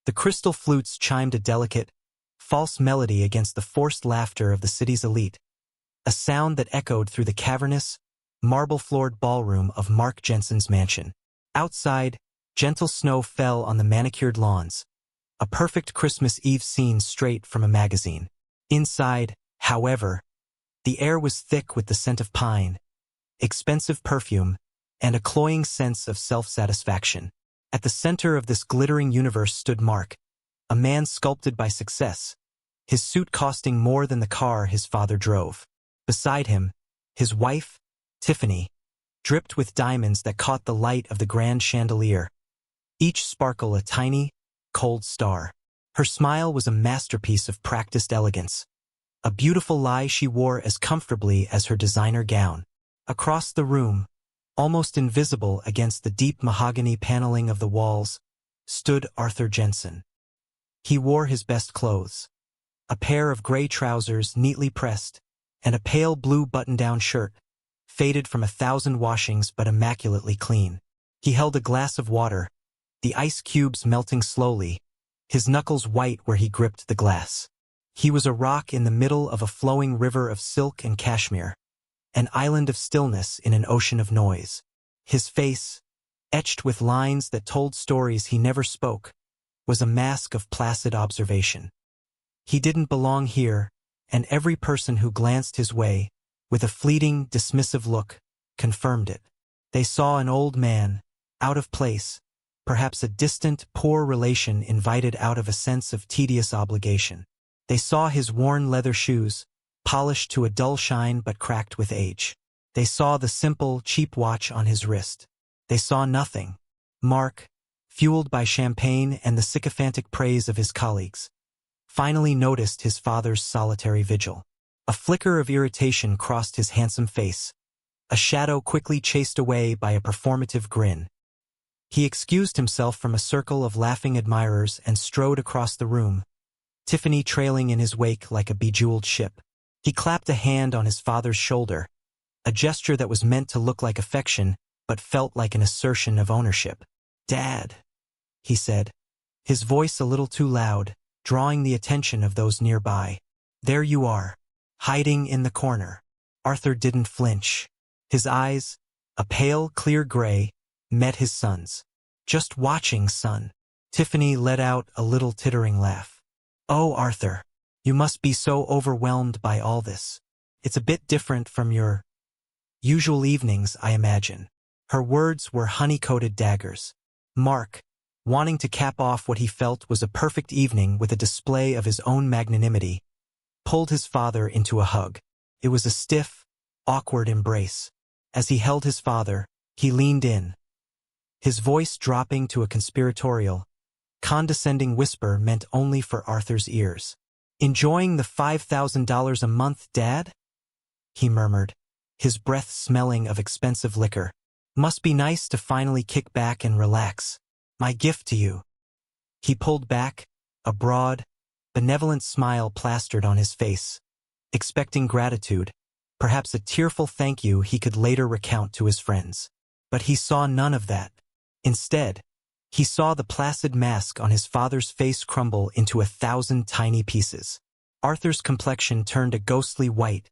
The crystal flutes chimed a delicate, false melody against the forced laughter of the city's elite, a sound that echoed through the cavernous, marble-floored ballroom of Mark Jensen's mansion. Outside, gentle snow fell on the manicured lawns, a perfect Christmas Eve scene straight from a magazine. Inside, however, the air was thick with the scent of pine, expensive perfume, and a cloying sense of self-satisfaction. At the center of this glittering universe stood Mark, a man sculpted by success, his suit costing more than the car his father drove. Beside him, his wife, Tiffany, dripped with diamonds that caught the light of the grand chandelier, each sparkle a tiny, cold star. Her smile was a masterpiece of practiced elegance, a beautiful lie she wore as comfortably as her designer gown. Across the room, almost invisible against the deep mahogany paneling of the walls, stood Arthur Jensen. He wore his best clothes, a pair of gray trousers neatly pressed, and a pale blue button-down shirt, faded from 1,000 washings but immaculately clean. He held a glass of water, the ice cubes melting slowly, his knuckles white where he gripped the glass. He was a rock in the middle of a flowing river of silk and cashmere, an island of stillness in an ocean of noise. His face, etched with lines that told stories he never spoke, was a mask of placid observation. He didn't belong here, and every person who glanced his way, with a fleeting, dismissive look, confirmed it. They saw an old man, out of place, perhaps a distant, poor relation invited out of a sense of tedious obligation. They saw his worn leather shoes, polished to a dull shine but cracked with age. They saw the simple, cheap watch on his wrist. They saw nothing. Mark, fueled by champagne and the sycophantic praise of his colleagues, finally noticed his father's solitary vigil. A flicker of irritation crossed his handsome face, a shadow quickly chased away by a performative grin. He excused himself from a circle of laughing admirers and strode across the room, Tiffany trailing in his wake like a bejeweled ship. He clapped a hand on his father's shoulder, a gesture that was meant to look like affection but felt like an assertion of ownership. "Dad," he said, his voice a little too loud, drawing the attention of those nearby. "There you are, hiding in the corner." Arthur didn't flinch. His eyes, a pale, clear gray, met his son's. "Just watching, son." Tiffany let out a little tittering laugh. "Oh, Arthur, you must be so overwhelmed by all this. It's a bit different from your usual evenings, I imagine." Her words were honey-coated daggers. Mark, wanting to cap off what he felt was a perfect evening with a display of his own magnanimity, pulled his father into a hug. It was a stiff, awkward embrace. As he held his father, he leaned in, his voice dropping to a conspiratorial, condescending whisper meant only for Arthur's ears. "Enjoying the $5,000 a month, Dad?" he murmured, his breath smelling of expensive liquor. "Must be nice to finally kick back and relax. My gift to you." He pulled back, a broad, benevolent smile plastered on his face, expecting gratitude, perhaps a tearful thank you he could later recount to his friends. But he saw none of that. Instead, he saw the placid mask on his father's face crumble into 1,000 tiny pieces. Arthur's complexion turned a ghostly white,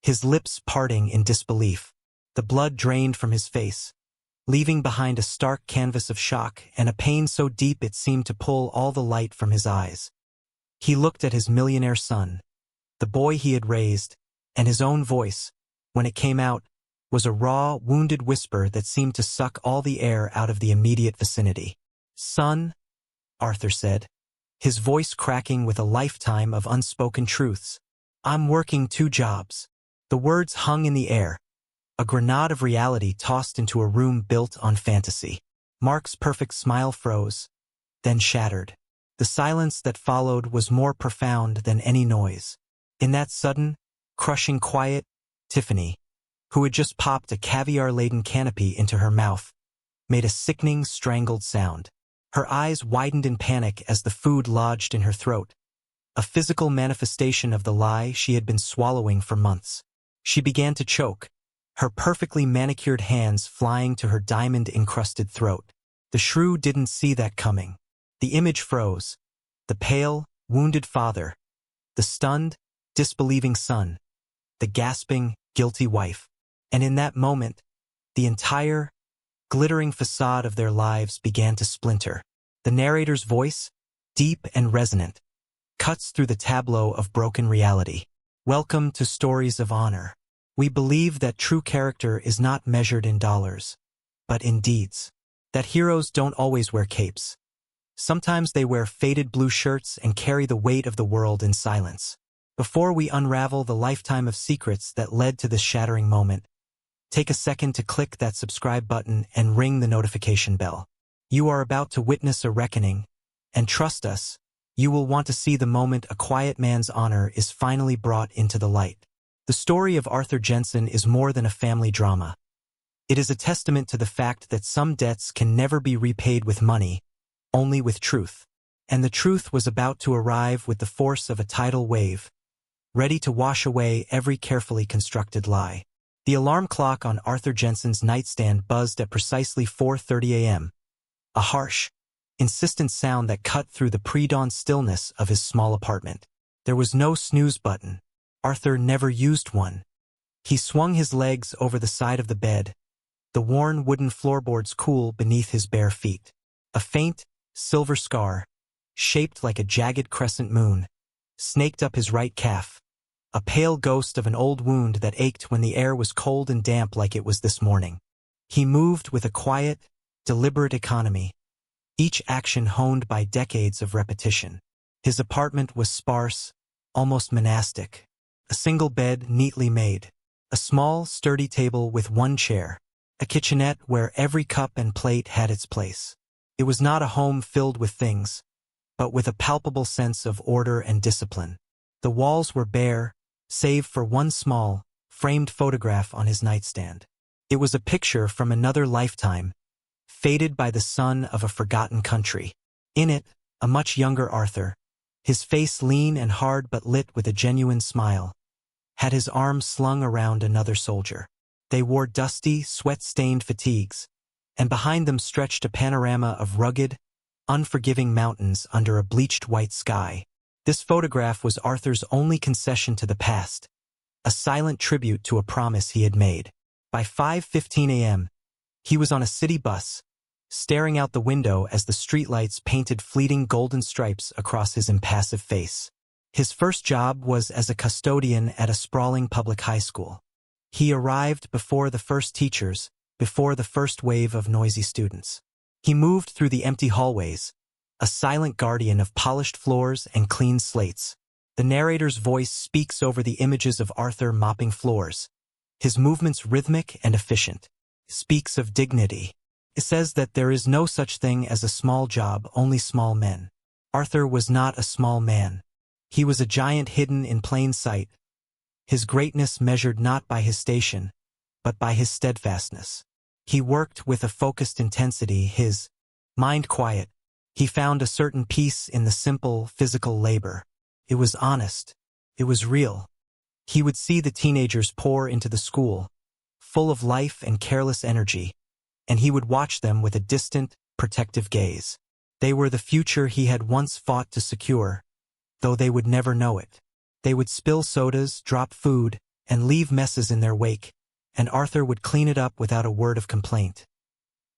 his lips parting in disbelief. The blood drained from his face, leaving behind a stark canvas of shock and a pain so deep it seemed to pull all the light from his eyes. He looked at his millionaire son, the boy he had raised, and his own voice, when it came out, was a raw, wounded whisper that seemed to suck all the air out of the immediate vicinity. "Son," Arthur said, his voice cracking with a lifetime of unspoken truths, "I'm working 2 jobs." The words hung in the air, a grenade of reality tossed into a room built on fantasy. Mark's perfect smile froze, then shattered. The silence that followed was more profound than any noise. In that sudden, crushing quiet, Tiffany, who had just popped a caviar-laden canopy into her mouth, made a sickening, strangled sound. Her eyes widened in panic as the food lodged in her throat, a physical manifestation of the lie she had been swallowing for months. She began to choke, her perfectly manicured hands flying to her diamond-encrusted throat. The shrew didn't see that coming. The image froze. The pale, wounded father. The stunned, disbelieving son. The gasping, guilty wife. And in that moment, the entire, glittering facade of their lives began to splinter. The narrator's voice, deep and resonant, cuts through the tableau of broken reality. Welcome to Stories of Honor. We believe that true character is not measured in dollars, but in deeds. That heroes don't always wear capes. Sometimes they wear faded blue shirts and carry the weight of the world in silence. Before we unravel the lifetime of secrets that led to this shattering moment, take a second to click that subscribe button and ring the notification bell. You are about to witness a reckoning, and trust us, you will want to see the moment a quiet man's honor is finally brought into the light. The story of Arthur Jensen is more than a family drama. It is a testament to the fact that some debts can never be repaid with money, only with truth. And the truth was about to arrive with the force of a tidal wave, ready to wash away every carefully constructed lie. The alarm clock on Arthur Jensen's nightstand buzzed at precisely 4:30 a.m., a harsh, insistent sound that cut through the pre-dawn stillness of his small apartment. There was no snooze button. Arthur never used one. He swung his legs over the side of the bed, the worn wooden floorboards cool beneath his bare feet. A faint, silver scar, shaped like a jagged crescent moon, snaked up his right calf, a pale ghost of an old wound that ached when the air was cold and damp like it was this morning. He moved with a quiet, deliberate economy, each action honed by decades of repetition. His apartment was sparse, almost monastic. A single bed neatly made, a small, sturdy table with one chair, a kitchenette where every cup and plate had its place. It was not a home filled with things, but with a palpable sense of order and discipline. The walls were bare, save for one small, framed photograph on his nightstand. It was a picture from another lifetime, faded by the sun of a forgotten country. In it, a much younger Arthur, his face lean and hard but lit with a genuine smile, had his arms slung around another soldier. They wore dusty, sweat-stained fatigues, and behind them stretched a panorama of rugged, unforgiving mountains under a bleached white sky. This photograph was Arthur's only concession to the past, a silent tribute to a promise he had made. By 5:15 a.m., he was on a city bus, staring out the window as the streetlights painted fleeting golden stripes across his impassive face. His first job was as a custodian at a sprawling public high school. He arrived before the first teachers, before the first wave of noisy students. He moved through the empty hallways, a silent guardian of polished floors and clean slates. The narrator's voice speaks over the images of Arthur mopping floors, his movements rhythmic and efficient. Speaks of dignity. It says that there is no such thing as a small job, only small men. Arthur was not a small man. He was a giant hidden in plain sight, his greatness measured not by his station, but by his steadfastness. He worked with a focused intensity, his mind quiet. He found a certain peace in the simple, physical labor. It was honest. It was real. He would see the teenagers pour into the school, full of life and careless energy, and he would watch them with a distant, protective gaze. They were the future he had once fought to secure, though they would never know it. They would spill sodas, drop food, and leave messes in their wake, and Arthur would clean it up without a word of complaint.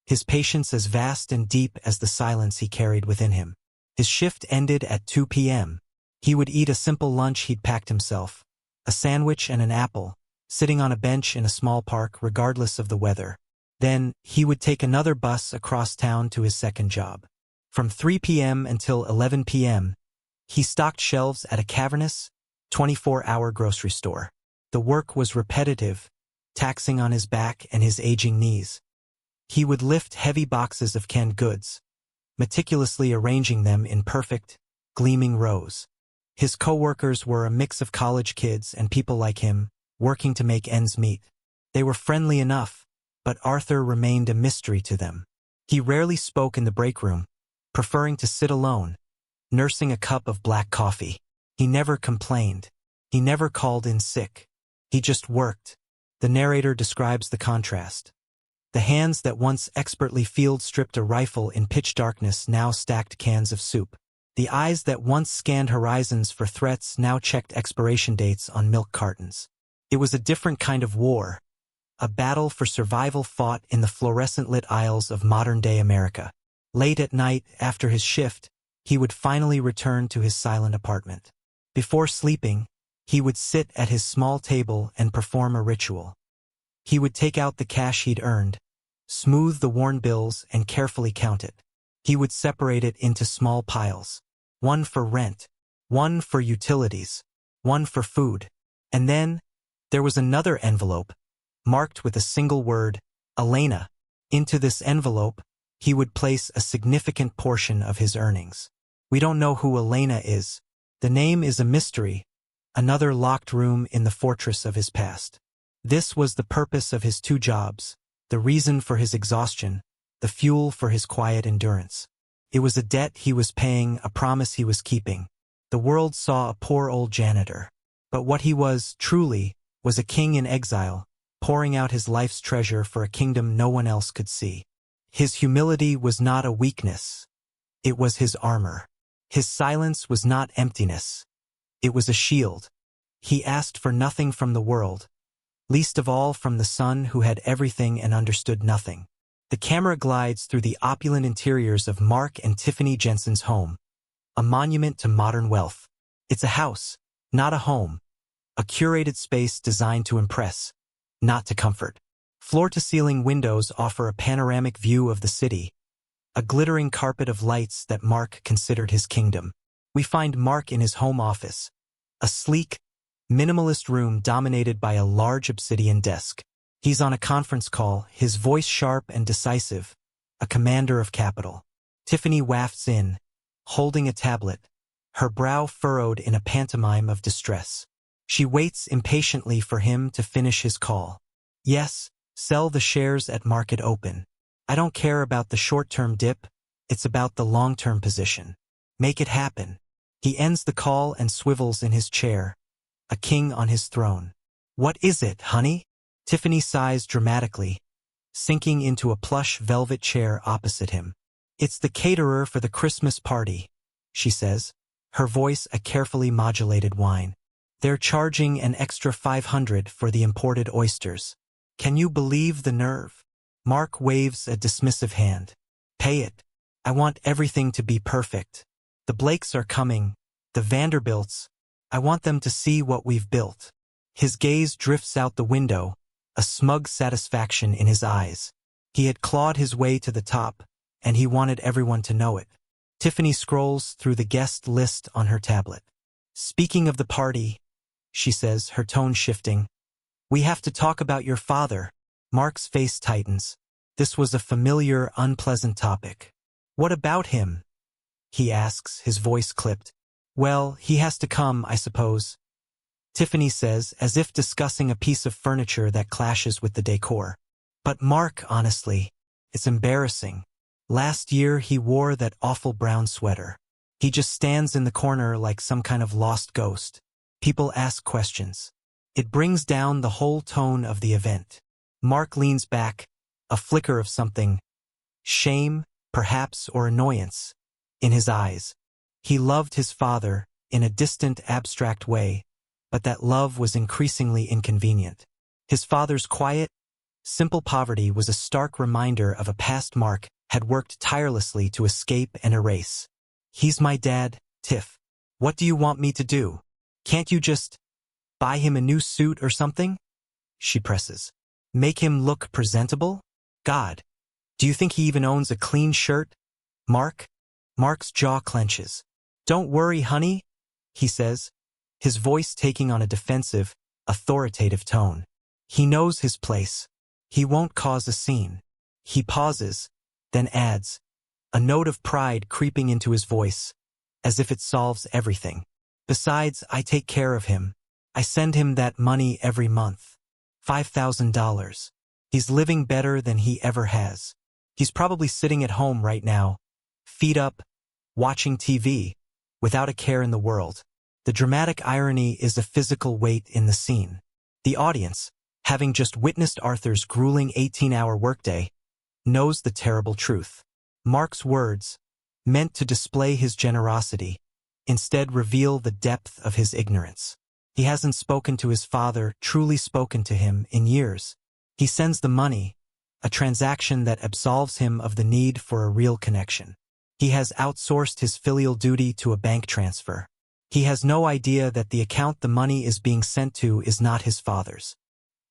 His patience as vast and deep as the silence he carried within him. His shift ended at 2 p.m. He would eat a simple lunch he'd packed himself, a sandwich and an apple, sitting on a bench in a small park regardless of the weather. Then, he would take another bus across town to his second job. From 3 p.m. until 11 p.m., he stocked shelves at a cavernous, 24-hour grocery store. The work was repetitive, taxing on his back and his aging knees. He would lift heavy boxes of canned goods, meticulously arranging them in perfect, gleaming rows. His co-workers were a mix of college kids and people like him, working to make ends meet. They were friendly enough, but Arthur remained a mystery to them. He rarely spoke in the break room, preferring to sit alone, nursing a cup of black coffee. He never complained. He never called in sick. He just worked. The narrator describes the contrast. The hands that once expertly field-stripped a rifle in pitch darkness now stacked cans of soup. The eyes that once scanned horizons for threats now checked expiration dates on milk cartons. It was a different kind of war, a battle for survival fought in the fluorescent-lit aisles of modern-day America. Late at night, after his shift, he would finally return to his silent apartment. Before sleeping, he would sit at his small table and perform a ritual. He would take out the cash he'd earned, smooth the worn bills and carefully count it. He would separate it into small piles. One for rent, one for utilities, one for food. And then, there was another envelope, marked with a single word, Elena. Into this envelope, he would place a significant portion of his earnings. We don't know who Elena is. The name is a mystery, another locked room in the fortress of his past. This was the purpose of his two jobs, the reason for his exhaustion, the fuel for his quiet endurance. It was a debt he was paying, a promise he was keeping. The world saw a poor old janitor. But what he was, truly, was a king in exile, pouring out his life's treasure for a kingdom no one else could see. His humility was not a weakness. It was his armor. His silence was not emptiness. It was a shield. He asked for nothing from the world, least of all from the son who had everything and understood nothing. The camera glides through the opulent interiors of Mark and Tiffany Jensen's home, a monument to modern wealth. It's a house, not a home, a curated space designed to impress, not to comfort. Floor-to-ceiling windows offer a panoramic view of the city, a glittering carpet of lights that Mark considered his kingdom. We find Mark in his home office, a sleek, minimalist room dominated by a large obsidian desk. He's on a conference call, his voice sharp and decisive, a commander of capital. Tiffany wafts in, holding a tablet, her brow furrowed in a pantomime of distress. She waits impatiently for him to finish his call. Yes, sell the shares at market open. I don't care about the short-term dip, it's about the long-term position. Make it happen. He ends the call and swivels in his chair, a king on his throne. What is it, honey? Tiffany sighs dramatically, sinking into a plush velvet chair opposite him. It's the caterer for the Christmas party, she says, her voice a carefully modulated whine. They're charging an extra $500 for the imported oysters. Can you believe the nerve? Mark waves a dismissive hand. Pay it. I want everything to be perfect. The Blakes are coming, the Vanderbilts. I want them to see what we've built. His gaze drifts out the window, a smug satisfaction in his eyes. He had clawed his way to the top, and he wanted everyone to know it. Tiffany scrolls through the guest list on her tablet. Speaking of the party, she says, her tone shifting, we have to talk about your father. Mark's face tightens. This was a familiar, unpleasant topic. What about him? He asks, his voice clipped. Well, he has to come, I suppose. Tiffany says, as if discussing a piece of furniture that clashes with the decor. But Mark, honestly, it's embarrassing. Last year he wore that awful brown sweater. He just stands in the corner like some kind of lost ghost. People ask questions. It brings down the whole tone of the event. Mark leans back, a flicker of something, shame, perhaps, or annoyance, in his eyes. He loved his father, in a distant, abstract way, but that love was increasingly inconvenient. His father's quiet, simple poverty was a stark reminder of a past Mark had worked tirelessly to escape and erase. He's my dad, Tiff. What do you want me to do? Can't you just buy him a new suit or something? She presses. Make him look presentable? God, do you think he even owns a clean shirt? Mark's jaw clenches. Don't worry, honey, he says, his voice taking on a defensive, authoritative tone. He knows his place. He won't cause a scene. He pauses, then adds, a note of pride creeping into his voice, as if it solves everything. Besides, I take care of him. I send him that money every month. $5,000. He's living better than he ever has. He's probably sitting at home right now, feet up, watching TV, without a care in the world. The dramatic irony is the physical weight in the scene. The audience, having just witnessed Arthur's grueling 18-hour workday, knows the terrible truth. Mark's words, meant to display his generosity, instead reveal the depth of his ignorance. He hasn't spoken to his father, truly spoken to him, in years. He sends the money, a transaction that absolves him of the need for a real connection. He has outsourced his filial duty to a bank transfer. He has no idea that the account the money is being sent to is not his father's.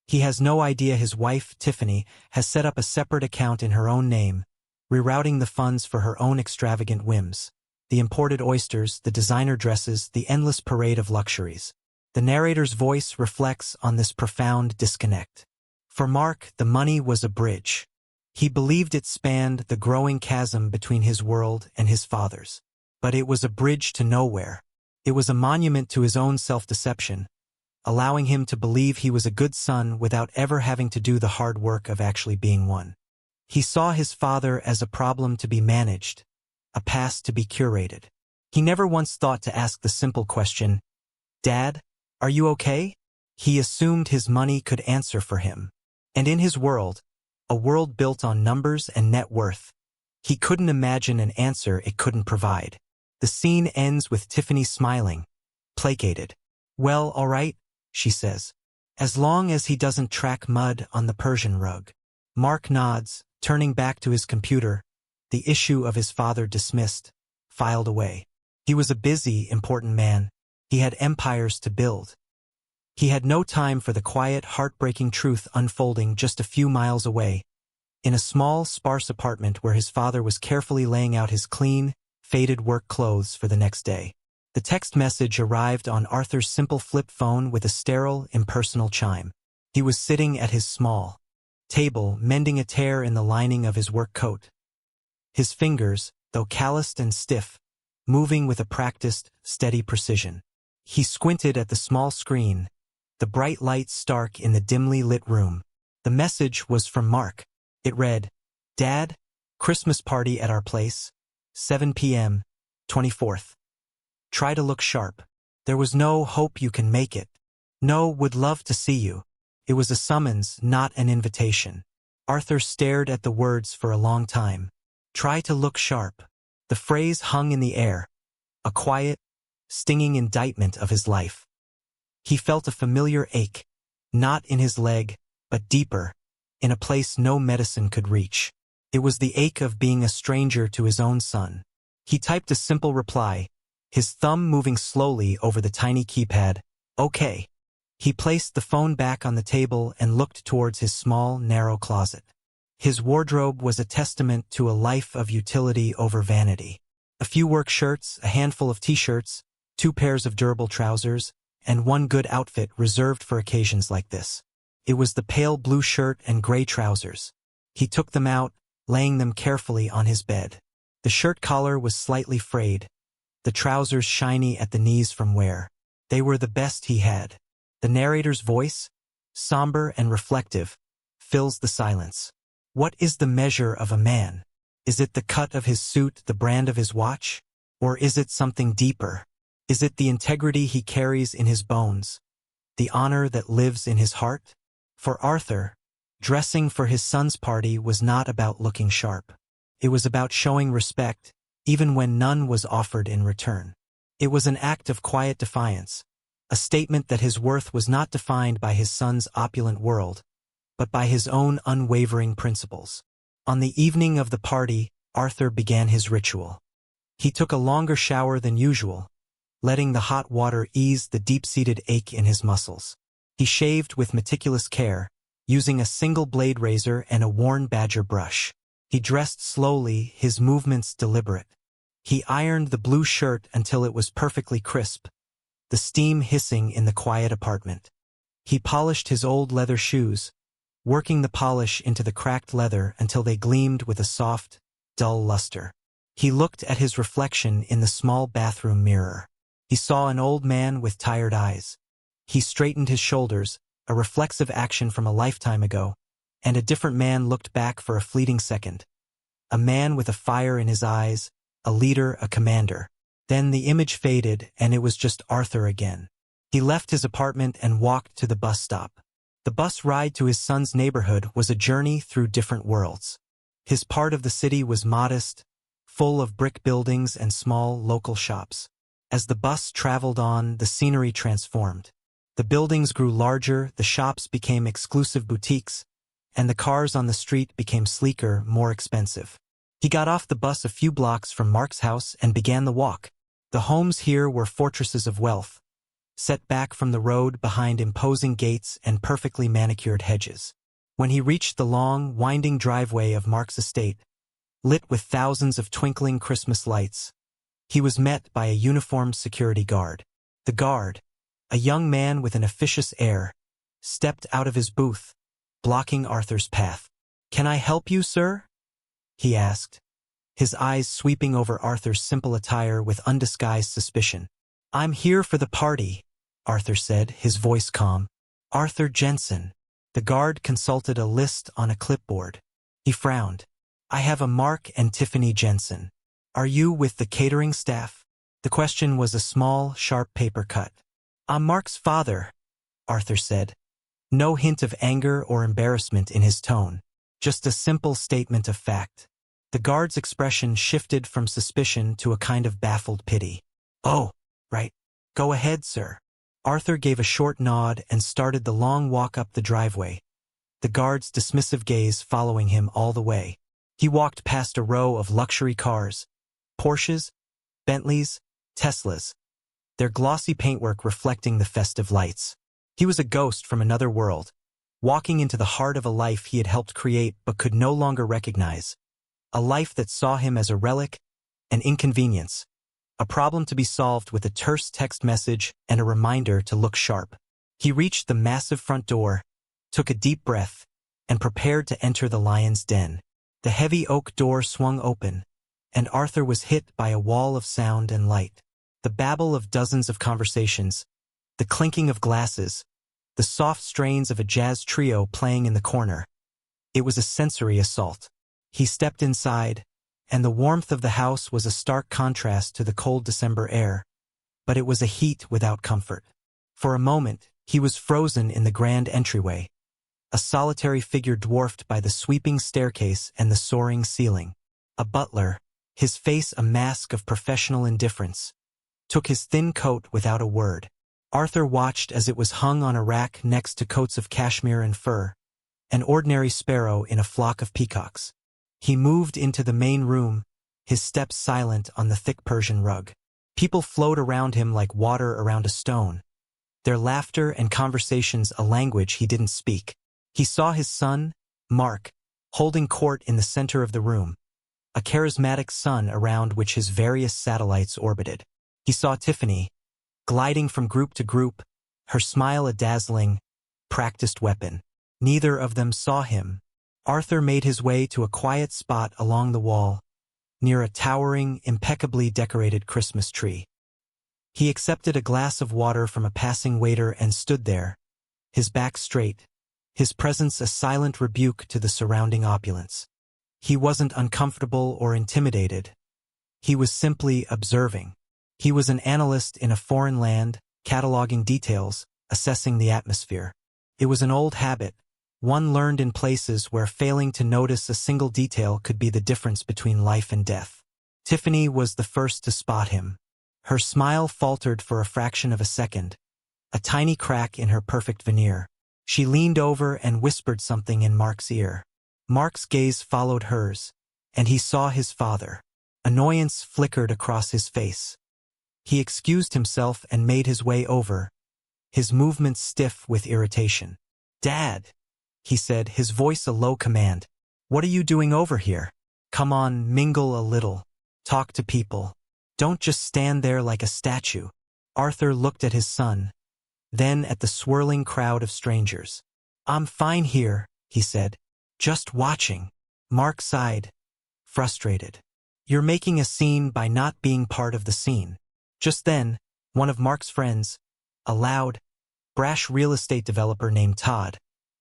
He has no idea his wife, Tiffany, has set up a separate account in her own name, rerouting the funds for her own extravagant whims. The imported oysters, the designer dresses, the endless parade of luxuries. The narrator's voice reflects on this profound disconnect. For Mark, the money was a bridge. He believed it spanned the growing chasm between his world and his father's. But it was a bridge to nowhere. It was a monument to his own self-deception, allowing him to believe he was a good son without ever having to do the hard work of actually being one. He saw his father as a problem to be managed, a past to be curated. He never once thought to ask the simple question, "Dad, are you okay?" He assumed his money could answer for him. And in his world, a world built on numbers and net worth, he couldn't imagine an answer it couldn't provide. The scene ends with Tiffany smiling, placated. "Well, all right," she says. "As long as he doesn't track mud on the Persian rug." Mark nods, turning back to his computer, the issue of his father dismissed, filed away. He was a busy, important man. He had empires to build. He had no time for the quiet, heartbreaking truth unfolding just a few miles away, in a small, sparse apartment where his father was carefully laying out his clean, faded work clothes for the next day. The text message arrived on Arthur's simple flip phone with a sterile, impersonal chime. He was sitting at his small table, mending a tear in the lining of his work coat. His fingers, though calloused and stiff, moving with a practiced, steady precision. He squinted at the small screen, the bright lights stark in the dimly lit room. The message was from Mark. It read, "Dad, Christmas party at our place, 7 p.m., 24th. Try to look sharp. There was no hope you can make it. No, would love to see you." It was a summons, not an invitation. Arthur stared at the words for a long time. Try to look sharp. The phrase hung in the air, a quiet, stinging indictment of his life. He felt a familiar ache, not in his leg, but deeper, in a place no medicine could reach. It was the ache of being a stranger to his own son. He typed a simple reply, his thumb moving slowly over the tiny keypad, "Okay." He placed the phone back on the table and looked towards his small, narrow closet. His wardrobe was a testament to a life of utility over vanity. A few work shirts, a handful of t-shirts, 2 pairs of durable trousers, and one good outfit reserved for occasions like this. It was the pale blue shirt and gray trousers. He took them out, laying them carefully on his bed. The shirt collar was slightly frayed, the trousers shiny at the knees from wear. They were the best he had. The narrator's voice, somber and reflective, fills the silence. What is the measure of a man? Is it the cut of his suit, the brand of his watch? Or is it something deeper? Is it the integrity he carries in his bones, the honor that lives in his heart? For Arthur, dressing for his son's party was not about looking sharp. It was about showing respect, even when none was offered in return. It was an act of quiet defiance, a statement that his worth was not defined by his son's opulent world, but by his own unwavering principles. On the evening of the party, Arthur began his ritual. He took a longer shower than usual, letting the hot water ease the deep-seated ache in his muscles. He shaved with meticulous care, using a single blade razor and a worn badger brush. He dressed slowly, his movements deliberate. He ironed the blue shirt until it was perfectly crisp, the steam hissing in the quiet apartment. He polished his old leather shoes, working the polish into the cracked leather until they gleamed with a soft, dull luster. He looked at his reflection in the small bathroom mirror. He saw an old man with tired eyes. He straightened his shoulders, a reflexive action from a lifetime ago, and a different man looked back for a fleeting second. A man with a fire in his eyes, a leader, a commander. Then the image faded, and it was just Arthur again. He left his apartment and walked to the bus stop. The bus ride to his son's neighborhood was a journey through different worlds. His part of the city was modest, full of brick buildings and small local shops. As the bus traveled on, the scenery transformed. The buildings grew larger, the shops became exclusive boutiques, and the cars on the street became sleeker, more expensive. He got off the bus a few blocks from Mark's house and began the walk. The homes here were fortresses of wealth, set back from the road behind imposing gates and perfectly manicured hedges. When he reached the long, winding driveway of Mark's estate, lit with thousands of twinkling Christmas lights, he was met by a uniformed security guard. The guard, a young man with an officious air, stepped out of his booth, blocking Arthur's path. "Can I help you, sir?" he asked, his eyes sweeping over Arthur's simple attire with undisguised suspicion. "I'm here for the party," Arthur said, his voice calm. "Arthur Jensen." The guard consulted a list on a clipboard. He frowned. "I have a Mark and Tiffany Jensen. Are you with the catering staff?" The question was a small, sharp paper cut. "I'm Mark's father," Arthur said. No hint of anger or embarrassment in his tone, just a simple statement of fact. The guard's expression shifted from suspicion to a kind of baffled pity. "Oh, right. Go ahead, sir." Arthur gave a short nod and started the long walk up the driveway, the guard's dismissive gaze following him all the way. He walked past a row of luxury cars, Porsches, Bentleys, Teslas, their glossy paintwork reflecting the festive lights. He was a ghost from another world, walking into the heart of a life he had helped create but could no longer recognize. A life that saw him as a relic, an inconvenience, a problem to be solved with a terse text message and a reminder to look sharp. He reached the massive front door, took a deep breath, and prepared to enter the lion's den. The heavy oak door swung open, and Arthur was hit by a wall of sound and light. The babble of dozens of conversations, the clinking of glasses, the soft strains of a jazz trio playing in the corner. It was a sensory assault. He stepped inside, and the warmth of the house was a stark contrast to the cold December air, but it was a heat without comfort. For a moment, he was frozen in the grand entryway, a solitary figure dwarfed by the sweeping staircase and the soaring ceiling. A butler, his face a mask of professional indifference, took his thin coat without a word. Arthur watched as it was hung on a rack next to coats of cashmere and fur, an ordinary sparrow in a flock of peacocks. He moved into the main room, his steps silent on the thick Persian rug. People flowed around him like water around a stone, their laughter and conversations a language he didn't speak. He saw his son, Mark, holding court in the center of the room, a charismatic sun around which his various satellites orbited. He saw Tiffany, gliding from group to group, her smile a dazzling, practiced weapon. Neither of them saw him. Arthur made his way to a quiet spot along the wall, near a towering, impeccably decorated Christmas tree. He accepted a glass of water from a passing waiter and stood there, his back straight, his presence a silent rebuke to the surrounding opulence. He wasn't uncomfortable or intimidated. He was simply observing. He was an analyst in a foreign land, cataloging details, assessing the atmosphere. It was an old habit, one learned in places where failing to notice a single detail could be the difference between life and death. Tiffany was the first to spot him. Her smile faltered for a fraction of a second, a tiny crack in her perfect veneer. She leaned over and whispered something in Mark's ear. Mark's gaze followed hers, and he saw his father. Annoyance flickered across his face. He excused himself and made his way over, his movements stiff with irritation. "Dad," he said, his voice a low command. "What are you doing over here? Come on, mingle a little. Talk to people. Don't just stand there like a statue." Arthur looked at his son, then at the swirling crowd of strangers. "I'm fine here," he said. "Just watching." Mark sighed, frustrated. "You're making a scene by not being part of the scene." Just then, one of Mark's friends, a loud, brash real estate developer named Todd,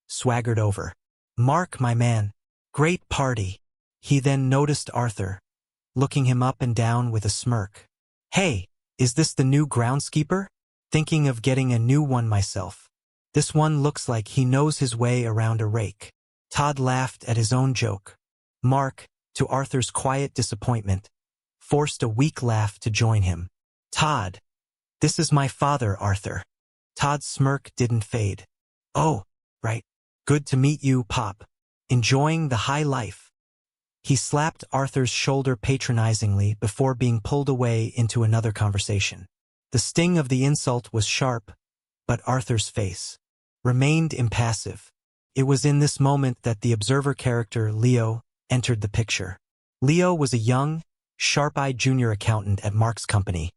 swaggered over. "Mark, my man, great party." He then noticed Arthur, looking him up and down with a smirk. "Hey, is this the new groundskeeper? Thinking of getting a new one myself." This one looks like he knows his way around a rake. Todd laughed at his own joke. Mark, to Arthur's quiet disappointment, forced a weak laugh to join him. Todd, this is my father, Arthur. Todd's smirk didn't fade. Oh, right. Good to meet you, Pop. Enjoying the high life. He slapped Arthur's shoulder patronizingly before being pulled away into another conversation. The sting of the insult was sharp, but Arthur's face remained impassive. It was in this moment that the observer character, Leo, entered the picture. Leo was a young, sharp-eyed junior accountant at Mark's company,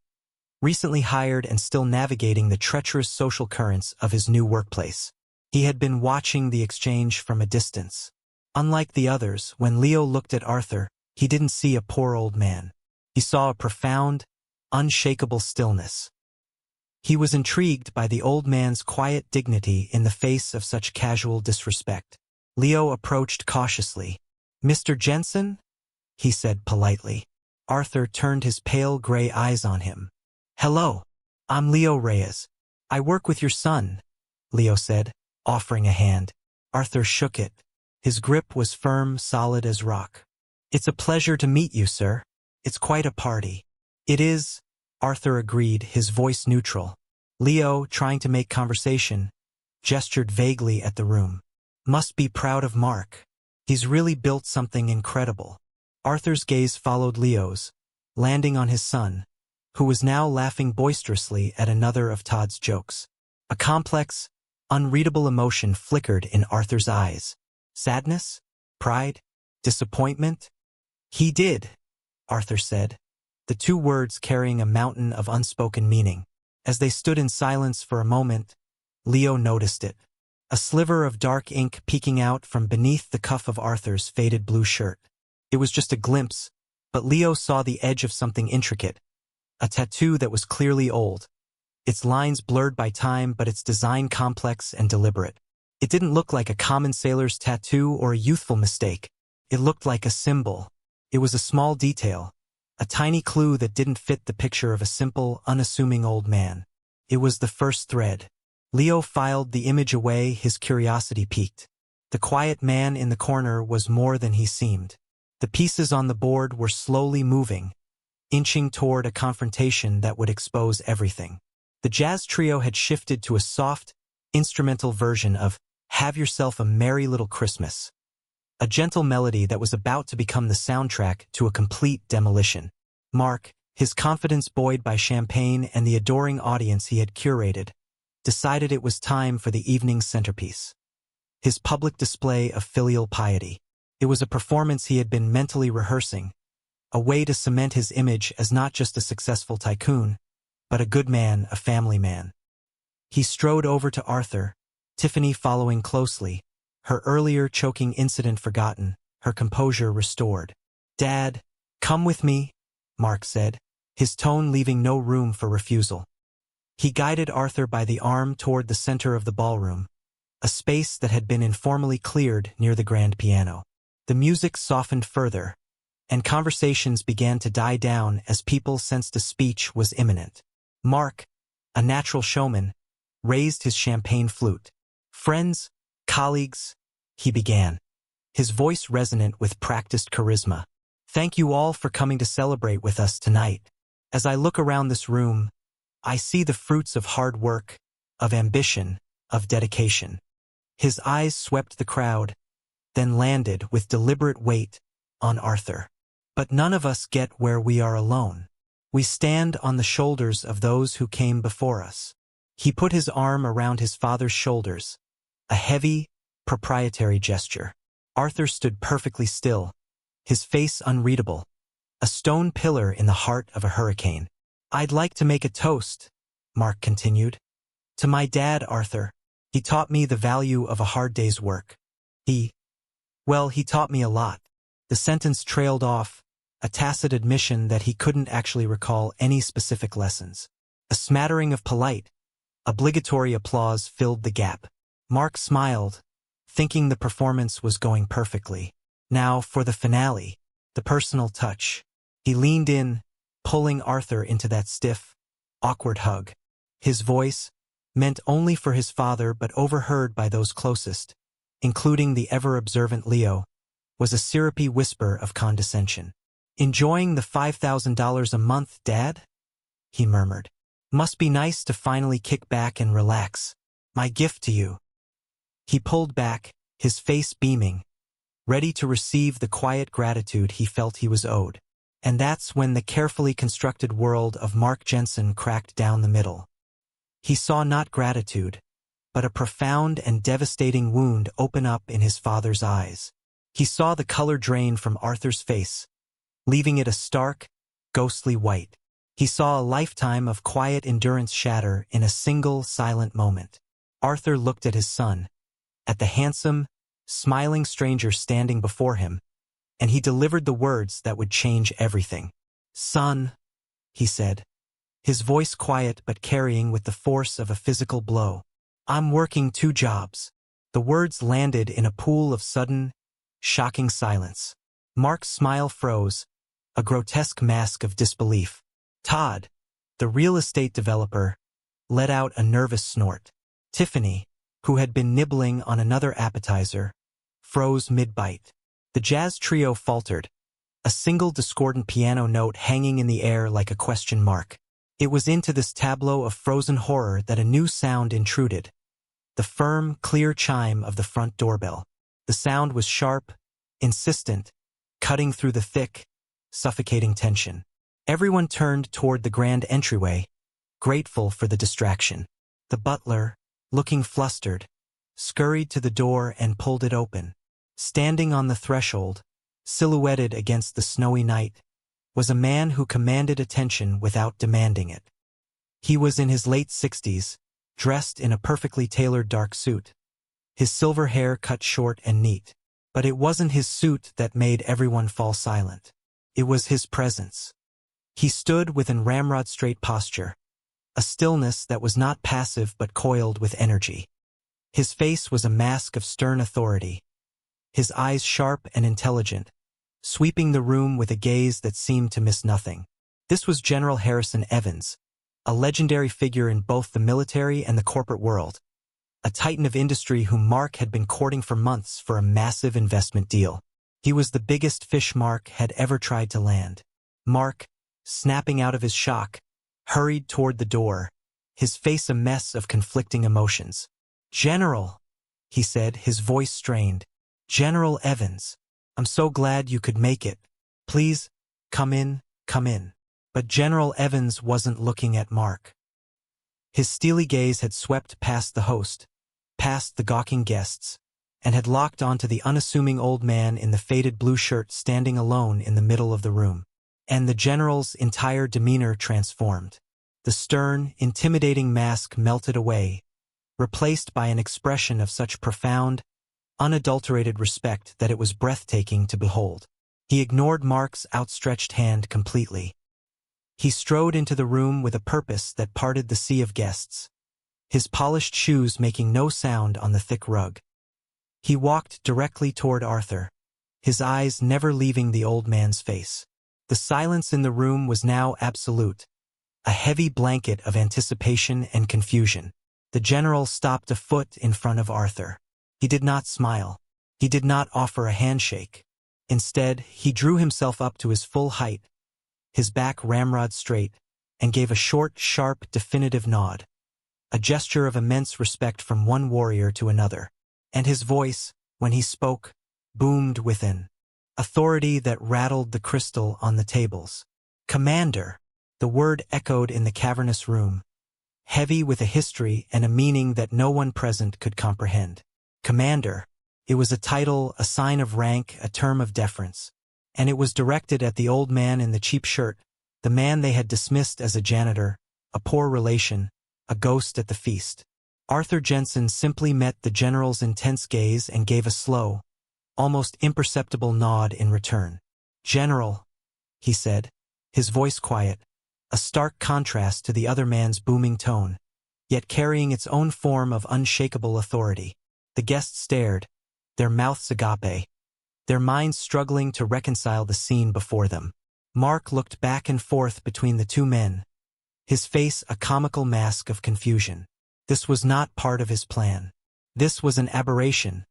recently hired and still navigating the treacherous social currents of his new workplace. He had been watching the exchange from a distance. Unlike the others, when Leo looked at Arthur, he didn't see a poor old man. He saw a profound, unshakable stillness. He was intrigued by the old man's quiet dignity in the face of such casual disrespect. Leo approached cautiously. "Mr. Jensen?" he said politely. Arthur turned his pale gray eyes on him. "Hello, I'm Leo Reyes. I work with your son," Leo said, offering a hand. Arthur shook it. His grip was firm, solid as rock. "It's a pleasure to meet you, sir. It's quite a party." "It is," Arthur agreed, his voice neutral. Leo, trying to make conversation, gestured vaguely at the room. "Must be proud of Mark. He's really built something incredible." Arthur's gaze followed Leo's, landing on his son, who was now laughing boisterously at another of Todd's jokes. A complex, unreadable emotion flickered in Arthur's eyes. Sadness? Pride? Disappointment? "He did," Arthur said, the two words carrying a mountain of unspoken meaning. As they stood in silence for a moment, Leo noticed it. A sliver of dark ink peeking out from beneath the cuff of Arthur's faded blue shirt. It was just a glimpse, but Leo saw the edge of something intricate, a tattoo that was clearly old. Its lines blurred by time, but its design complex and deliberate. It didn't look like a common sailor's tattoo or a youthful mistake. It looked like a symbol. It was a small detail, a tiny clue that didn't fit the picture of a simple, unassuming old man. It was the first thread. Leo filed the image away, his curiosity piqued. The quiet man in the corner was more than he seemed. The pieces on the board were slowly moving, inching toward a confrontation that would expose everything. The jazz trio had shifted to a soft, instrumental version of "Have Yourself a Merry Little Christmas," a gentle melody that was about to become the soundtrack to a complete demolition. Mark, his confidence buoyed by champagne and the adoring audience he had curated, decided it was time for the evening's centerpiece. His public display of filial piety. It was a performance he had been mentally rehearsing, a way to cement his image as not just a successful tycoon, but a good man, a family man. He strode over to Arthur, Tiffany following closely, her earlier choking incident forgotten, her composure restored. "Dad, come with me," Mark said, his tone leaving no room for refusal. He guided Arthur by the arm toward the center of the ballroom, a space that had been informally cleared near the grand piano. The music softened further, and conversations began to die down as people sensed a speech was imminent. Mark, a natural showman, raised his champagne flute. "Friends, colleagues," he began, his voice resonant with practiced charisma. "Thank you all for coming to celebrate with us tonight. As I look around this room, I see the fruits of hard work, of ambition, of dedication." His eyes swept the crowd, then landed with deliberate weight on Arthur. "But none of us get where we are alone. We stand on the shoulders of those who came before us." He put his arm around his father's shoulders, a heavy, proprietary gesture. Arthur stood perfectly still, his face unreadable, a stone pillar in the heart of a hurricane. "I'd like to make a toast," Mark continued. "To my dad, Arthur. He taught me the value of a hard day's work. He taught me a lot." The sentence trailed off, a tacit admission that he couldn't actually recall any specific lessons. A smattering of polite, obligatory applause filled the gap. Mark smiled, thinking the performance was going perfectly. Now for the finale, the personal touch. He leaned in, pulling Arthur into that stiff, awkward hug. His voice, meant only for his father but overheard by those closest, including the ever-observant Leo, was a syrupy whisper of condescension. "Enjoying the $5,000 a month, Dad?" he murmured. "Must be nice to finally kick back and relax. My gift to you." He pulled back, his face beaming, ready to receive the quiet gratitude he felt he was owed. And that's when the carefully constructed world of Mark Jensen cracked down the middle. He saw not gratitude, but a profound and devastating wound open up in his father's eyes. He saw the color drain from Arthur's face, leaving it a stark, ghostly white. He saw a lifetime of quiet endurance shatter in a single, silent moment. Arthur looked at his son, at the handsome, smiling stranger standing before him, and he delivered the words that would change everything. "Son," he said, his voice quiet but carrying with the force of a physical blow, "I'm working 2 jobs." The words landed in a pool of sudden, shocking silence. Mark's smile froze, a grotesque mask of disbelief. Todd, the real estate developer, let out a nervous snort. Tiffany, who had been nibbling on another appetizer, froze mid-bite. The jazz trio faltered, a single discordant piano note hanging in the air like a question mark. It was into this tableau of frozen horror that a new sound intruded, the firm, clear chime of the front doorbell. The sound was sharp, insistent, cutting through the thick, suffocating tension. Everyone turned toward the grand entryway, grateful for the distraction. The butler, looking flustered, scurried to the door and pulled it open. Standing on the threshold, silhouetted against the snowy night, was a man who commanded attention without demanding it. He was in his late 60s, dressed in a perfectly tailored dark suit, his silver hair cut short and neat. But it wasn't his suit that made everyone fall silent. It was his presence. He stood with an ramrod-straight posture, a stillness that was not passive but coiled with energy. His face was a mask of stern authority, his eyes sharp and intelligent, sweeping the room with a gaze that seemed to miss nothing. This was General Harrison Evans, a legendary figure in both the military and the corporate world, a titan of industry whom Mark had been courting for months for a massive investment deal. He was the biggest fish Mark had ever tried to land. Mark, snapping out of his shock, hurried toward the door, his face a mess of conflicting emotions. "General," he said, his voice strained. "General Evans, I'm so glad you could make it. Please, come in, come in." But General Evans wasn't looking at Mark. His steely gaze had swept past the host, past the gawking guests, and had locked onto the unassuming old man in the faded blue shirt standing alone in the middle of the room. And the general's entire demeanor transformed. The stern, intimidating mask melted away, replaced by an expression of such profound, unadulterated respect that it was breathtaking to behold. He ignored Mark's outstretched hand completely. He strode into the room with a purpose that parted the sea of guests, his polished shoes making no sound on the thick rug. He walked directly toward Arthur, his eyes never leaving the old man's face. The silence in the room was now absolute, a heavy blanket of anticipation and confusion. The general stopped a foot in front of Arthur. He did not smile. He did not offer a handshake. Instead, he drew himself up to his full height, his back ramrod straight, and gave a short, sharp, definitive nod, a gesture of immense respect from one warrior to another. And his voice, when he spoke, boomed within, authority that rattled the crystal on the tables. "Commander," the word echoed in the cavernous room, heavy with a history and a meaning that no one present could comprehend. Commander. It was a title, a sign of rank, a term of deference. And it was directed at the old man in the cheap shirt, the man they had dismissed as a janitor, a poor relation, a ghost at the feast. Arthur Jensen simply met the general's intense gaze and gave a slow, almost imperceptible nod in return. "General," he said, his voice quiet, a stark contrast to the other man's booming tone, yet carrying its own form of unshakable authority. The guests stared, their mouths agape, their minds struggling to reconcile the scene before them. Mark looked back and forth between the two men, his face a comical mask of confusion. This was not part of his plan. This was an aberration,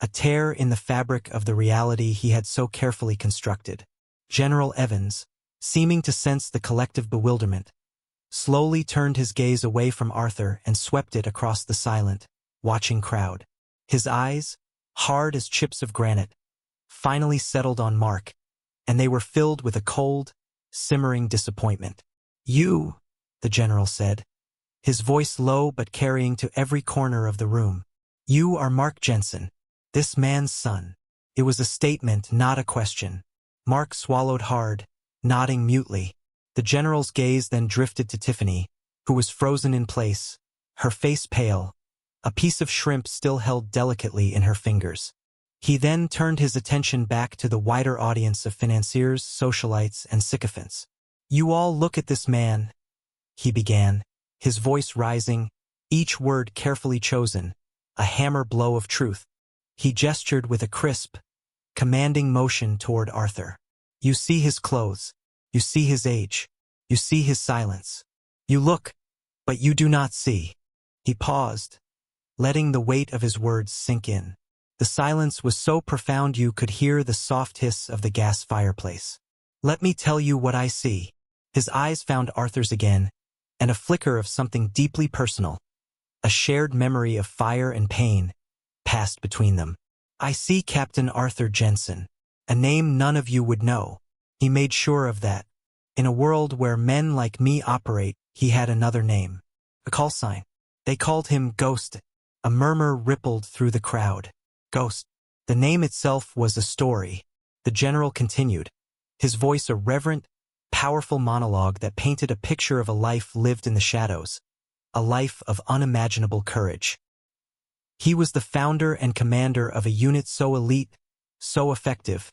a tear in the fabric of the reality he had so carefully constructed. General Evans, seeming to sense the collective bewilderment, slowly turned his gaze away from Arthur and swept it across the silent, watching crowd. His eyes, hard as chips of granite, finally settled on Mark, and they were filled with a cold, simmering disappointment. "You," the general said, his voice low but carrying to every corner of the room. "You are Mark Jensen, this man's son." It was a statement, not a question. Mark swallowed hard, nodding mutely. The general's gaze then drifted to Tiffany, who was frozen in place, her face pale, a piece of shrimp still held delicately in her fingers. He then turned his attention back to the wider audience of financiers, socialites, and sycophants. "You all look at this man," he began, his voice rising, each word carefully chosen, a hammer blow of truth. He gestured with a crisp, commanding motion toward Arthur. "You see his clothes. You see his age. You see his silence. You look, but you do not see." He paused, letting the weight of his words sink in. The silence was so profound you could hear the soft hiss of the gas fireplace. "Let me tell you what I see." His eyes found Arthur's again, and a flicker of something deeply personal, a shared memory of fire and pain, passed between them. "I see Captain Arthur Jensen, a name none of you would know." He made sure of that. In a world where men like me operate, he had another name. A call sign. They called him Ghost. A murmur rippled through the crowd. Ghost. The name itself was a story. The general continued, his voice a reverent, powerful monologue that painted a picture of a life lived in the shadows, a life of unimaginable courage. He was the founder and commander of a unit so elite, so effective,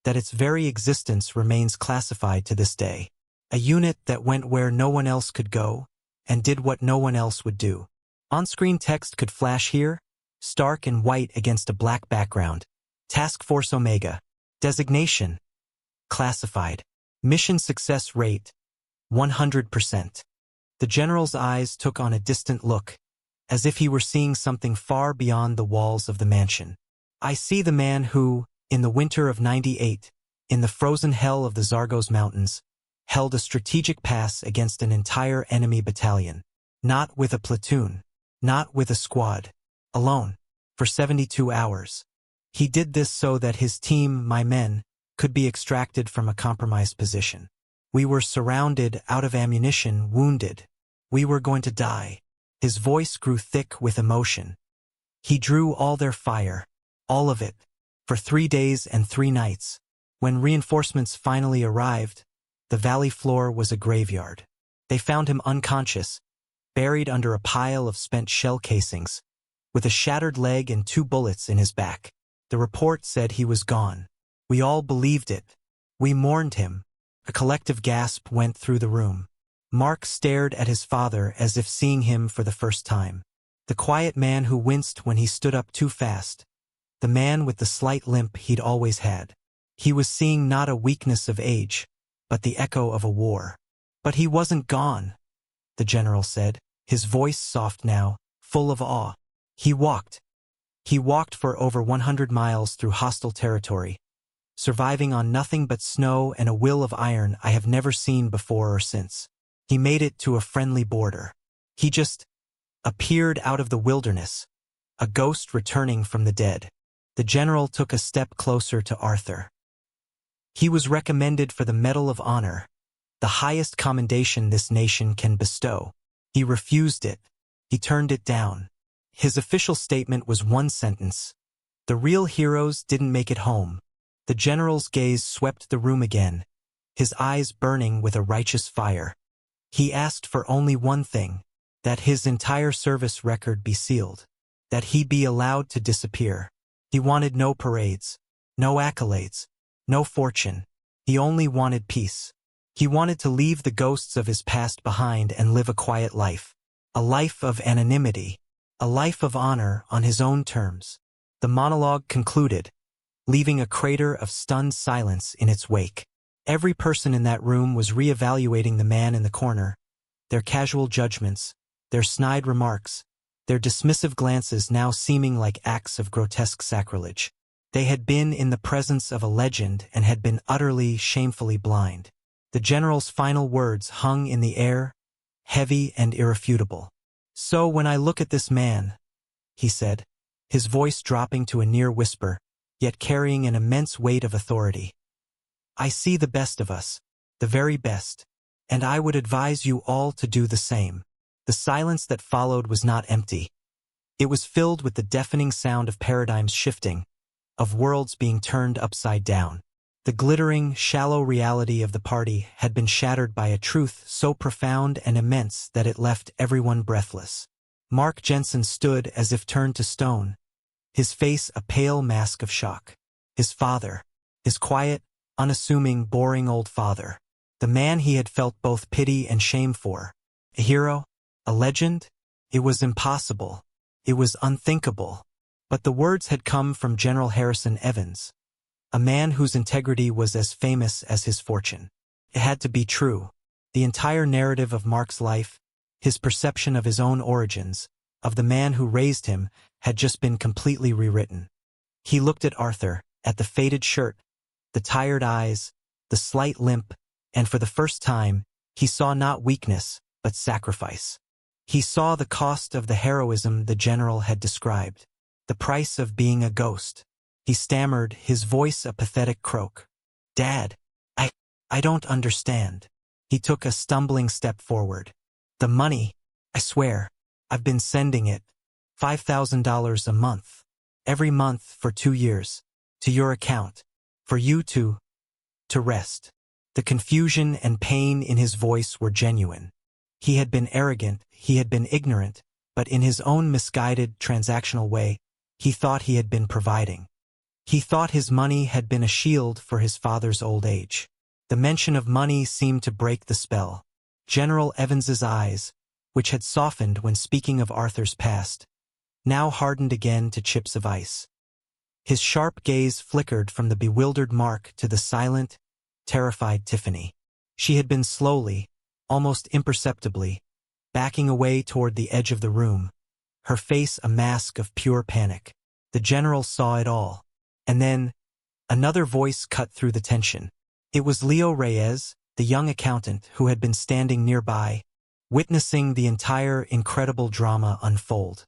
that its very existence remains classified to this day. A unit that went where no one else could go, and did what no one else would do. On-screen text could flash here, stark and white against a black background. Task Force Omega. Designation: classified. Mission success rate: 100%. The general's eyes took on a distant look, as if he were seeing something far beyond the walls of the mansion. "I see the man who, in the winter of '98, in the frozen hell of the Zargos Mountains, held a strategic pass against an entire enemy battalion. Not with a platoon, not with a squad, alone, for 72 hours. He did this so that his team, my men, could be extracted from a compromised position. We were surrounded, out of ammunition, wounded. We were going to die." His voice grew thick with emotion. "He drew all their fire, all of it, for 3 days and 3 nights. When reinforcements finally arrived, the valley floor was a graveyard. They found him unconscious, buried under a pile of spent shell casings, with a shattered leg and 2 bullets in his back. The report said he was gone. We all believed it. We mourned him." A collective gasp went through the room. Mark stared at his father as if seeing him for the first time. The quiet man who winced when he stood up too fast. The man with the slight limp he'd always had. He was seeing not a weakness of age, but the echo of a war. "But he wasn't gone," the general said, his voice soft now, full of awe. He walked. He walked for over 100 miles through hostile territory, surviving on nothing but snow and a will of iron I have never seen before or since. He made it to a friendly border. He just appeared out of the wilderness, a ghost returning from the dead. The general took a step closer to Arthur. He was recommended for the Medal of Honor, the highest commendation this nation can bestow. He refused it. He turned it down. His official statement was one sentence: "The real heroes didn't make it home." The general's gaze swept the room again, his eyes burning with a righteous fire. He asked for only one thing: that his entire service record be sealed, that he be allowed to disappear. He wanted no parades, no accolades, no fortune. He only wanted peace. He wanted to leave the ghosts of his past behind and live a quiet life. A life of anonymity, a life of honor on his own terms. The monologue concluded, leaving a crater of stunned silence in its wake. Every person in that room was re-evaluating the man in the corner, their casual judgments, their snide remarks, their dismissive glances now seeming like acts of grotesque sacrilege. They had been in the presence of a legend and had been utterly, shamefully blind. The general's final words hung in the air, heavy and irrefutable. "So when I look at this man," he said, his voice dropping to a near whisper, yet carrying an immense weight of authority, "I see the best of us, the very best, and I would advise you all to do the same." The silence that followed was not empty. It was filled with the deafening sound of paradigms shifting, of worlds being turned upside down. The glittering, shallow reality of the party had been shattered by a truth so profound and immense that it left everyone breathless. Mark Jensen stood as if turned to stone, his face a pale mask of shock. His father, his quiet, unassuming, boring old father, the man he had felt both pity and shame for. A hero? A legend? It was impossible. It was unthinkable. But the words had come from General Harrison Evans, a man whose integrity was as famous as his fortune. It had to be true. The entire narrative of Mark's life, his perception of his own origins, of the man who raised him, had just been completely rewritten. He looked at Arthur, at the faded shirt, the tired eyes, the slight limp, and for the first time, he saw not weakness, but sacrifice. He saw the cost of the heroism the general had described, the price of being a ghost. He stammered, his voice a pathetic croak. "Dad, I don't understand." He took a stumbling step forward. "The money, I swear, I've been sending it, $5,000 a month, every month for 2 years, to your account, for you to rest." The confusion and pain in his voice were genuine. He had been arrogant, he had been ignorant, but in his own misguided, transactional way, he thought he had been providing. He thought his money had been a shield for his father's old age. The mention of money seemed to break the spell. General Evans's eyes, which had softened when speaking of Arthur's past, now hardened again to chips of ice. His sharp gaze flickered from the bewildered Mark to the silent, terrified Tiffany. She had been slowly, almost imperceptibly, backing away toward the edge of the room, her face a mask of pure panic. The general saw it all. And then, another voice cut through the tension. It was Leo Reyes, the young accountant who had been standing nearby, witnessing the entire incredible drama unfold.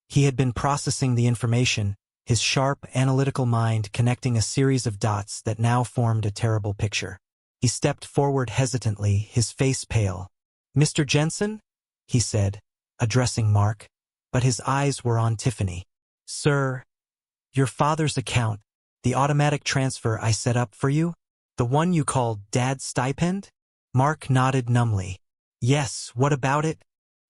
He had been processing the information, his sharp, analytical mind connecting a series of dots that now formed a terrible picture. He stepped forward hesitantly, his face pale. "Mr. Jensen?" he said, addressing Mark, but his eyes were on Tiffany. "Sir, your father's account, the automatic transfer I set up for you? The one you called Dad's stipend?" Mark nodded numbly. "Yes, what about it?"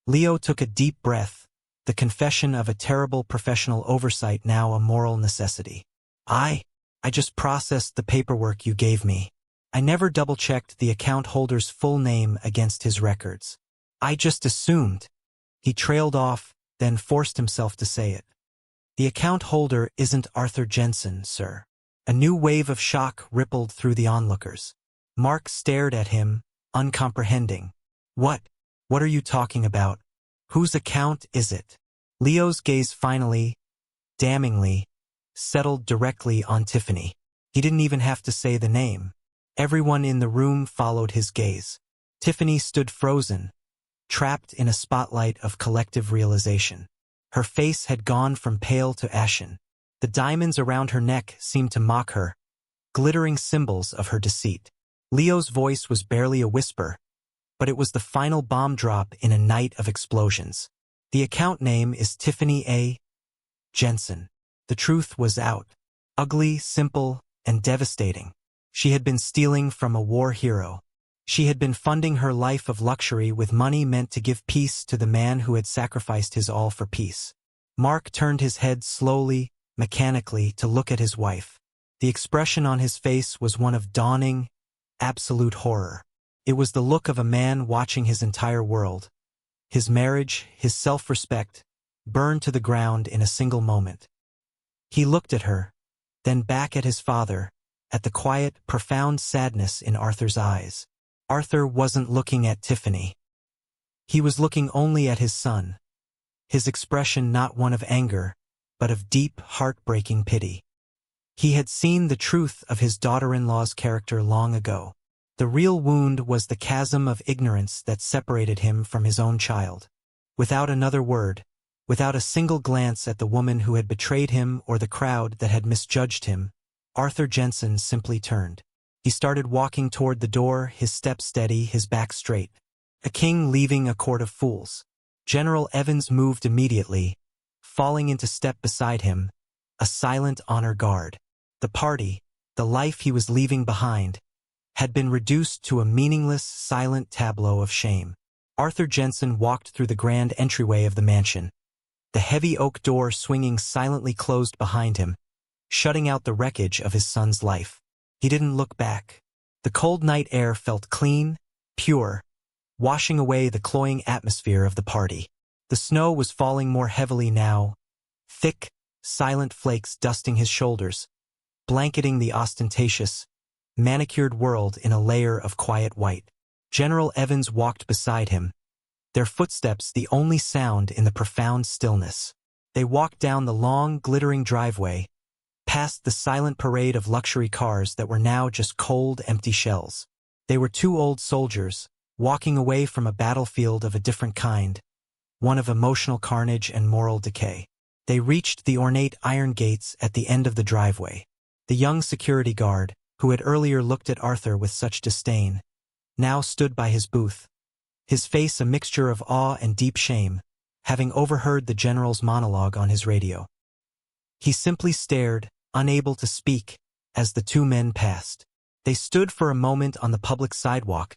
Leo took a deep breath, the confession of a terrible professional oversight now a moral necessity. I just processed the paperwork you gave me. I never double-checked the account holder's full name against his records. I just assumed." He trailed off, then forced himself to say it. "The account holder isn't Arthur Jensen, sir." A new wave of shock rippled through the onlookers. Mark stared at him, uncomprehending. What are you talking about? Whose account is it?" Leo's gaze finally, damningly, settled directly on Tiffany. He didn't even have to say the name. Everyone in the room followed his gaze. Tiffany stood frozen, trapped in a spotlight of collective realization. Her face had gone from pale to ashen. The diamonds around her neck seemed to mock her, glittering symbols of her deceit. Leo's voice was barely a whisper, but it was the final bomb drop in a night of explosions. "The account name is Tiffany A. Jensen." The truth was out. Ugly, simple, and devastating. She had been stealing from a war hero. She had been funding her life of luxury with money meant to give peace to the man who had sacrificed his all for peace. Mark turned his head slowly, mechanically, to look at his wife. The expression on his face was one of dawning, absolute horror. It was the look of a man watching his entire world, his marriage, his self-respect, burned to the ground in a single moment. He looked at her, then back at his father, at the quiet, profound sadness in Arthur's eyes. Arthur wasn't looking at Tiffany. He was looking only at his son, his expression not one of anger, but of deep, heartbreaking pity. He had seen the truth of his daughter-in-law's character long ago. The real wound was the chasm of ignorance that separated him from his own child. Without another word, without a single glance at the woman who had betrayed him or the crowd that had misjudged him, Arthur Jensen simply turned. He started walking toward the door, his step steady, his back straight. A king leaving a court of fools. General Evans moved immediately, falling into step beside him, a silent honor guard. The party, the life he was leaving behind, had been reduced to a meaningless, silent tableau of shame. Arthur Jensen walked through the grand entryway of the mansion, the heavy oak door swinging silently closed behind him, shutting out the wreckage of his son's life. He didn't look back. The cold night air felt clean, pure, washing away the cloying atmosphere of the party. The snow was falling more heavily now, thick, silent flakes dusting his shoulders, blanketing the ostentatious, manicured world in a layer of quiet white. General Evans walked beside him, their footsteps the only sound in the profound stillness. They walked down the long, glittering driveway, past the silent parade of luxury cars that were now just cold, empty shells. They were two old soldiers, walking away from a battlefield of a different kind, one of emotional carnage and moral decay. They reached the ornate iron gates at the end of the driveway. The young security guard, who had earlier looked at Arthur with such disdain, now stood by his booth, his face a mixture of awe and deep shame, having overheard the general's monologue on his radio. He simply stared, unable to speak, as the two men passed. They stood for a moment on the public sidewalk,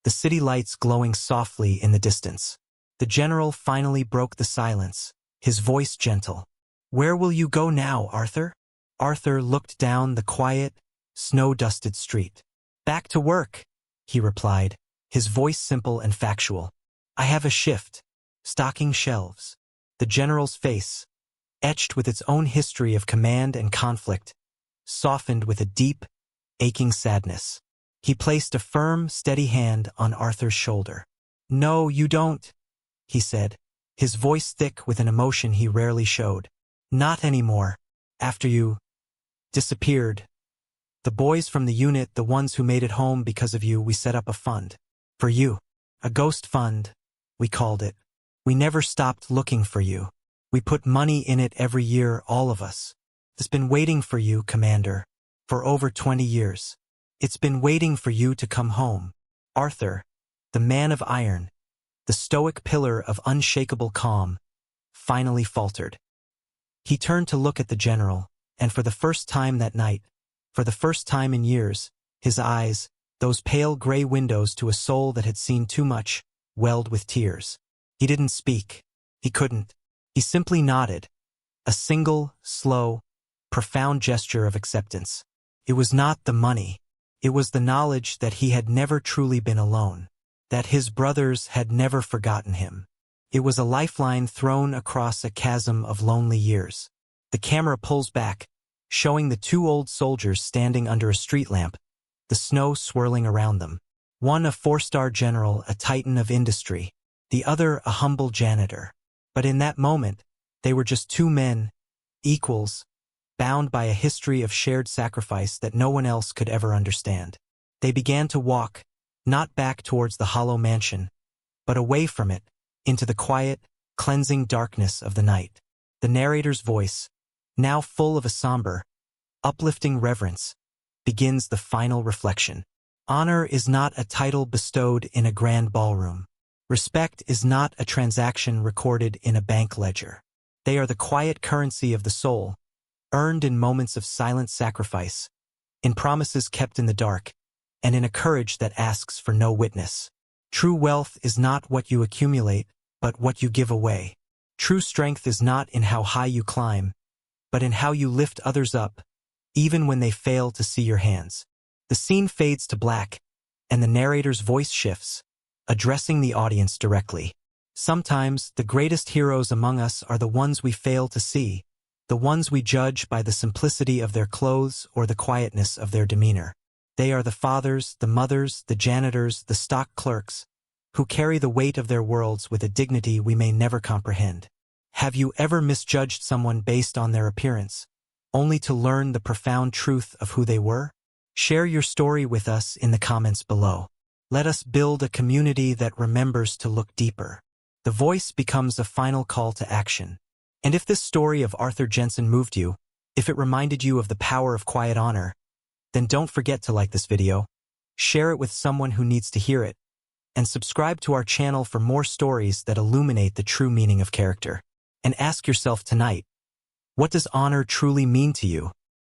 the city lights glowing softly in the distance. The general finally broke the silence, his voice gentle. "Where will you go now, Arthur?" Arthur looked down the quiet, snow-dusted street. "Back to work," he replied, his voice simple and factual. "I have a shift, stocking shelves." The general's face, etched with its own history of command and conflict, softened with a deep, aching sadness. He placed a firm, steady hand on Arthur's shoulder. "No, you don't," he said, his voice thick with an emotion he rarely showed. "Not anymore. After you disappeared. The boys from the unit, the ones who made it home because of you, we set up a fund. For you. A ghost fund, we called it. We never stopped looking for you. We put money in it every year, all of us. It's been waiting for you, Commander, for over 20 years. It's been waiting for you to come home." Arthur, the man of iron, the stoic pillar of unshakable calm, finally faltered. He turned to look at the general, and for the first time that night, for the first time in years, his eyes, those pale gray windows to a soul that had seen too much, welled with tears. He didn't speak. He couldn't. He simply nodded, a single, slow, profound gesture of acceptance. It was not the money. It was the knowledge that he had never truly been alone, that his brothers had never forgotten him. It was a lifeline thrown across a chasm of lonely years. The camera pulls back, showing the two old soldiers standing under a street lamp, the snow swirling around them. One a four-star general, a titan of industry, the other a humble janitor. But in that moment, they were just two men, equals, bound by a history of shared sacrifice that no one else could ever understand. They began to walk, not back towards the hollow mansion, but away from it, into the quiet, cleansing darkness of the night. The narrator's voice, now full of a somber, uplifting reverence, begins the final reflection. Honor is not a title bestowed in a grand ballroom. Respect is not a transaction recorded in a bank ledger. They are the quiet currency of the soul, earned in moments of silent sacrifice, in promises kept in the dark, and in a courage that asks for no witness. True wealth is not what you accumulate, but what you give away. True strength is not in how high you climb, but in how you lift others up, even when they fail to see your hands. The scene fades to black, and the narrator's voice shifts, addressing the audience directly. Sometimes, the greatest heroes among us are the ones we fail to see, the ones we judge by the simplicity of their clothes or the quietness of their demeanor. They are the fathers, the mothers, the janitors, the stock clerks, who carry the weight of their worlds with a dignity we may never comprehend. Have you ever misjudged someone based on their appearance, only to learn the profound truth of who they were? Share your story with us in the comments below. Let us build a community that remembers to look deeper. The voice becomes a final call to action. And if this story of Arthur Jensen moved you, if it reminded you of the power of quiet honor, then don't forget to like this video, share it with someone who needs to hear it, and subscribe to our channel for more stories that illuminate the true meaning of character. And ask yourself tonight, what does honor truly mean to you?